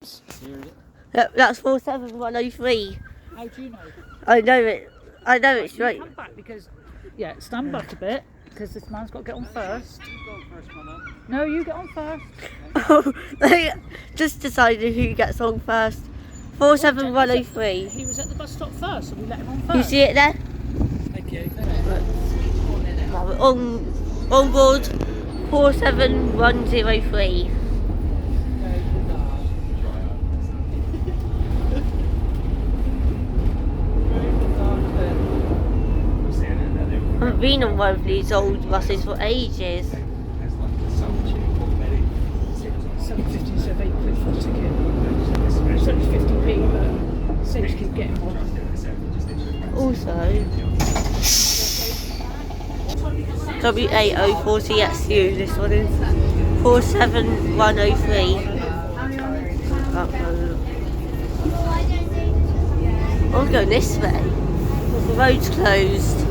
Yep, that's 47103. How do you know? I know it. I know it's right. Come back because, stand back a bit because this man's got to get on first. You go on first, Connor. No, you get on first. Oh, they just decided who gets on first. 47103. He was at the bus stop first, so we let him on first. You see it there? Thank you. Right, on board 47103. I've been on one of these old buses for ages. 7.50 so £8 for a ticket. It's only 50p, but saves keep getting one. Also, W8040XU, this one is 47103. I'm going this way. The road's closed.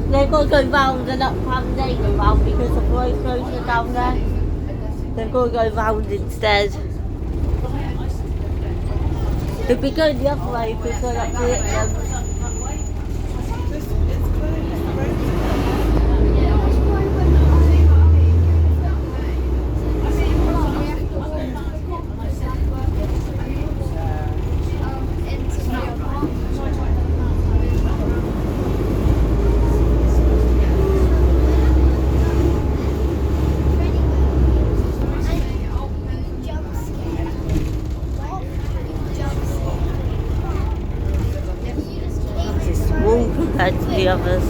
They've got to go round and up Lane around because the road closure down there. They've got to go round instead. They'd be going the other way if we're going up to hit them. Compared to the others.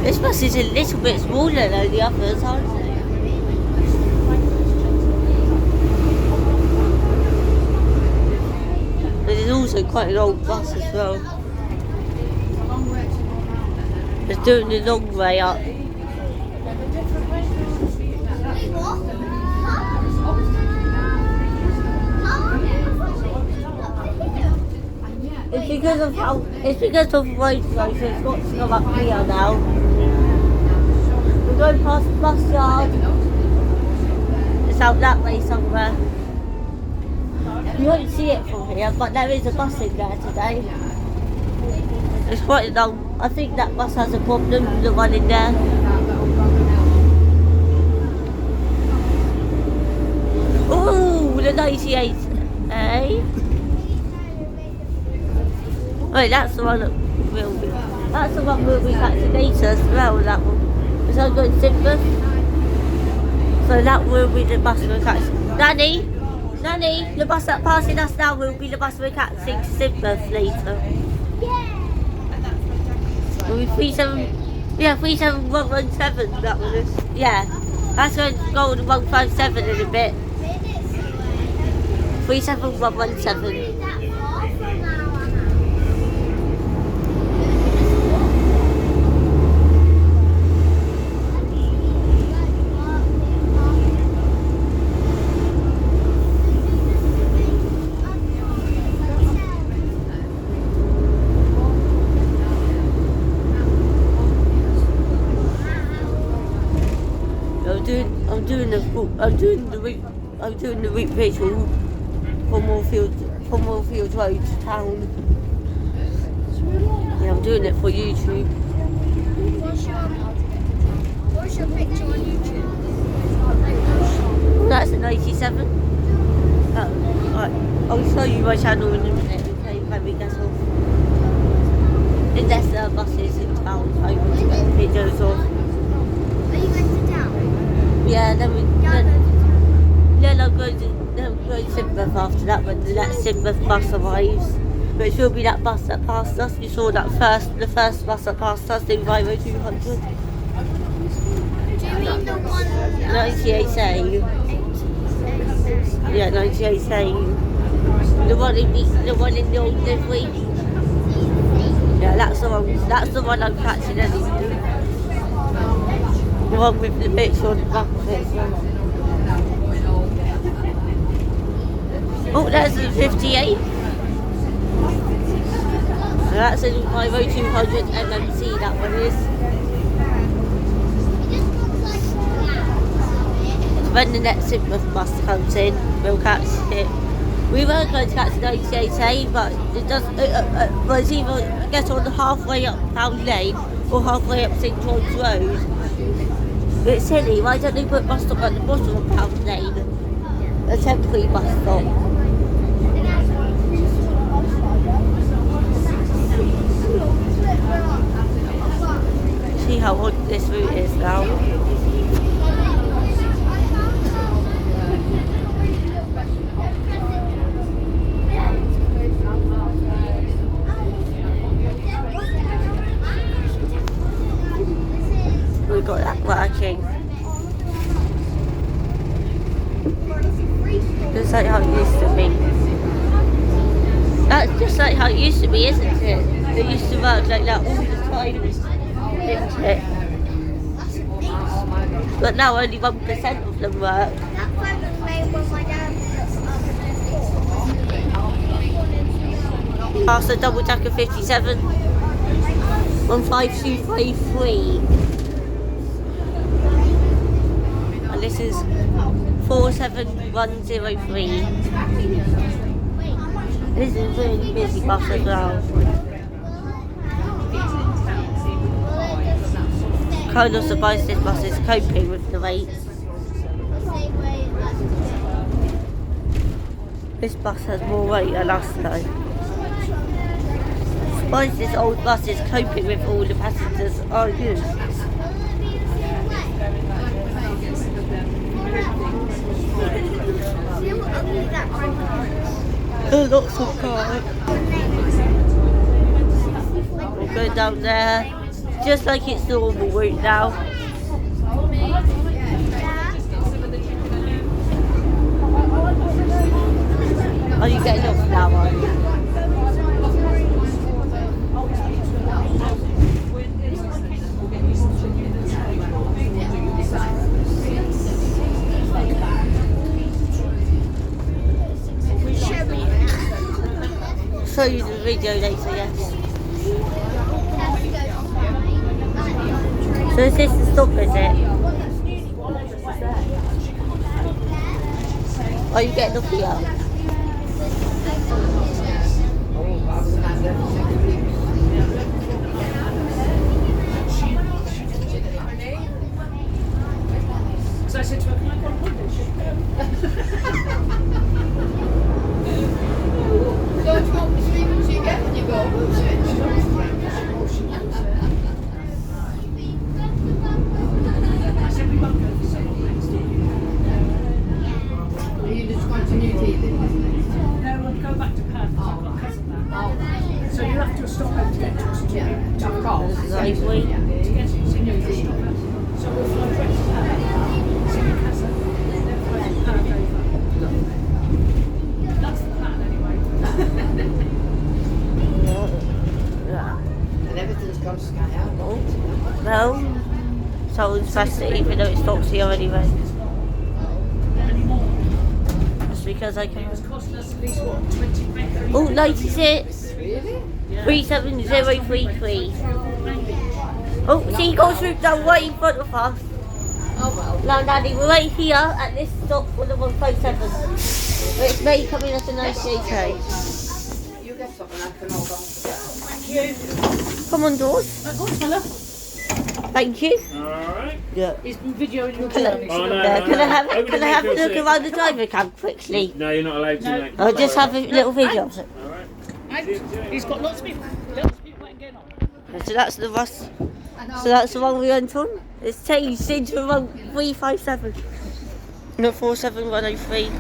This bus is a little bit smaller than the others, aren't they? But it's also quite an old bus as well. It's doing the long way up. It's because of road closure, it's got to come up here now. We're going past the bus yard. It's out that way somewhere. You won't see it from here, but there is a bus in there today. It's quite long. I think that bus has a problem, the one in there. Ooh, the 98, eh? Wait, that's the one that will be. That's the one we'll be catching later as well, that one. Is that going to Sidmouth? So that will be the bus we're catching. Nanny, the bus that passing us now will be the bus we're catching to Sidmouth later. Yeah. Will be 37117, that one is. Yeah. That's going to go to 157 in a bit. 37117. I'm doing the route visual from Moorfield Road to town. Yeah, I'm doing it for YouTube. What's your picture on YouTube? That's a 97. Right, I'll show you my channel in a minute. Okay, when we get off. Unless there are buses in town, I will get the videos off. Are you going to town? Yeah, then I'll go to Sidmouth after that when the next Sidmouth bus arrives. Which will be that bus that passed us. You saw that the first bus that passed us in 50200. Do you mean the 98A. Yeah, 98A. The one in the old livery. Yeah, that's the one I'm catching anyway. The one with the bits on the back of it. Oh, there's the 58. So that's a 50200 MMC, that one is. When the next sidmouth bus comes in, we'll catch it. We were going to catch the 98A, but it does. But it's either get on halfway up Pound Lane or halfway up St John's Road. It's silly. Why don't they put bus stop at the bottom of Pound Lane? A temporary bus stop. See how odd this route is now. We got that working. Just like how it used to be. That's just like how it used to be, isn't it? It used to work like that all the time, didn't it? But now only 1% of them work. Past the double decker 57. 15253. And this is 47103. This is a really busy bus as well. Kind of surprised this bus is coping with the rates. This bus has more weight than us though. Surprised this old bus is coping with all the passengers are used. Lots of cars. We'll go down there, just like it's normal route now. Are you getting off now, are you? Show you the video later, yes. So is this the stop, is it? Are you getting off here? So I said to her, can I go on holiday? Don't you want me to leave until you get when you go? I said we won't go for so long next year. Are you just going to New Zealand? No, we'll go back to Perth. I've got a cousin there. So you'll have to stop over to get to us to Of course. This is Exmouth. to get to New Zealand. So we'll fly direct to Perth. See your cousin, then fly to Perth over. That's the plan anyway. And everything's gone sky out. Well, someone's pressed it even though it stops here anyway. Just because I can. It's costing us at least what, 20 quid? Oh, 96. Really? 37033. Oh, see, he goes through down right in front of us. Oh well. Now, Daddy, we're right here at this stop for the 157. But it's May coming at the 98A. You get something I can hold on to. Come on, Dawes. Go on, fella. Thank you. Alright. Yeah. He's been videoing your Can I, journey. Oh, no, yeah, can I have Only can I have a make look yourself. around the driver cam quickly? No, you're not allowed to, mate. I'll just have a little video of it. Alright. He's got lots of people getting on. So that's the bus. So that's the one we went on. It's changed into the 357. Not 47103.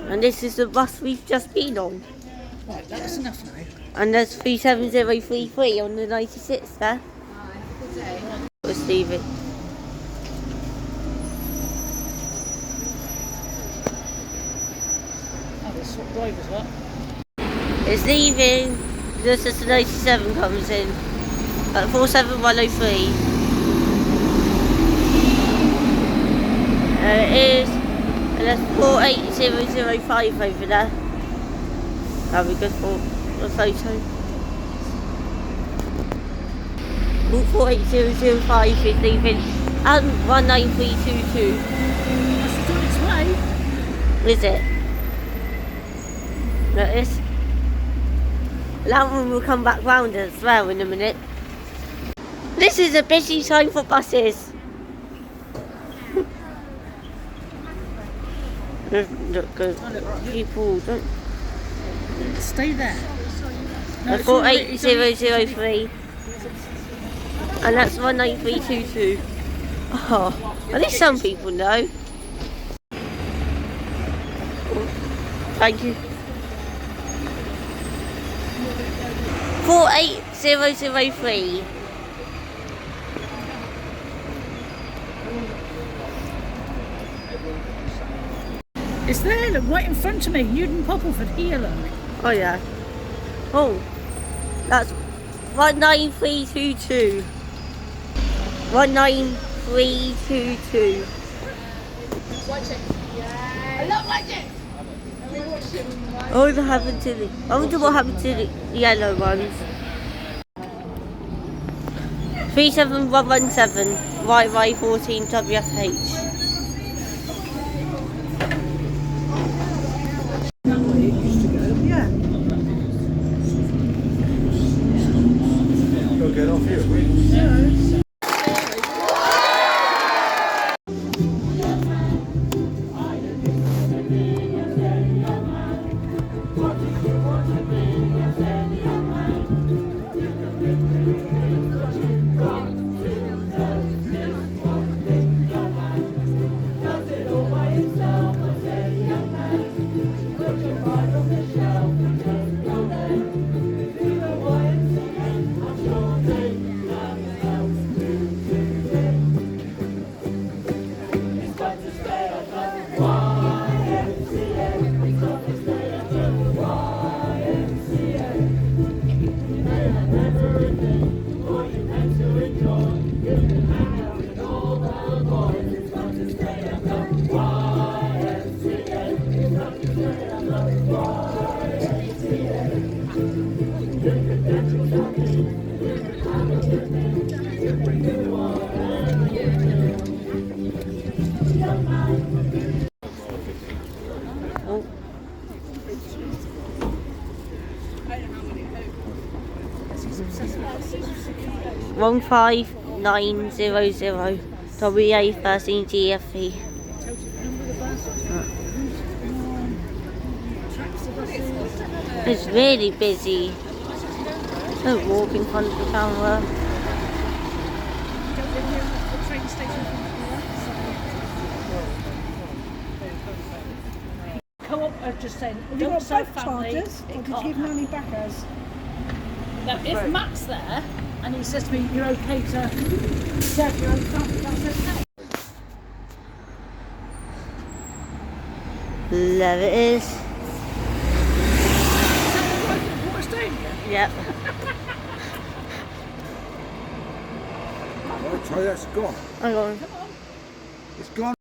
And this is the bus we've just been on. Right, that's enough now. And there's 37033 on the 96 there. Let's leave it. That's what drivers are. It's leaving just as the 97 comes in at 47103. It is, and that's 48005 over there. That'll be good for a photo. 48005 is leaving and 19322. That's on its way. Is it? Notice? That one will come back round as well in a minute. This is a busy time for buses. Look good. People don't. Stay there. No, it's 48003. And that's 19322. Oh, at least some people know. Thank you. 48003. It's there, look, right in front of me. Newton Poppleford, here, look. Oh yeah. Oh, that's 19322. 19322. Watch it. I love like it. Oh, what happened to the? I wonder what happened to the yellow ones. 37117 YY14 WFH. Go get off here, will you? Oh. One 5900 WA13 GFE. It's really busy. Don't walk in front of the camera. Co-op are just saying, Have you don't got sell back family. charters? Or did you give money back as? Now, if Matt's there and he says to me, you're okay to serve your own family, that's okay. There it is. Water stone? Yep. I'll tell you, it's gone. Hang on. It's gone.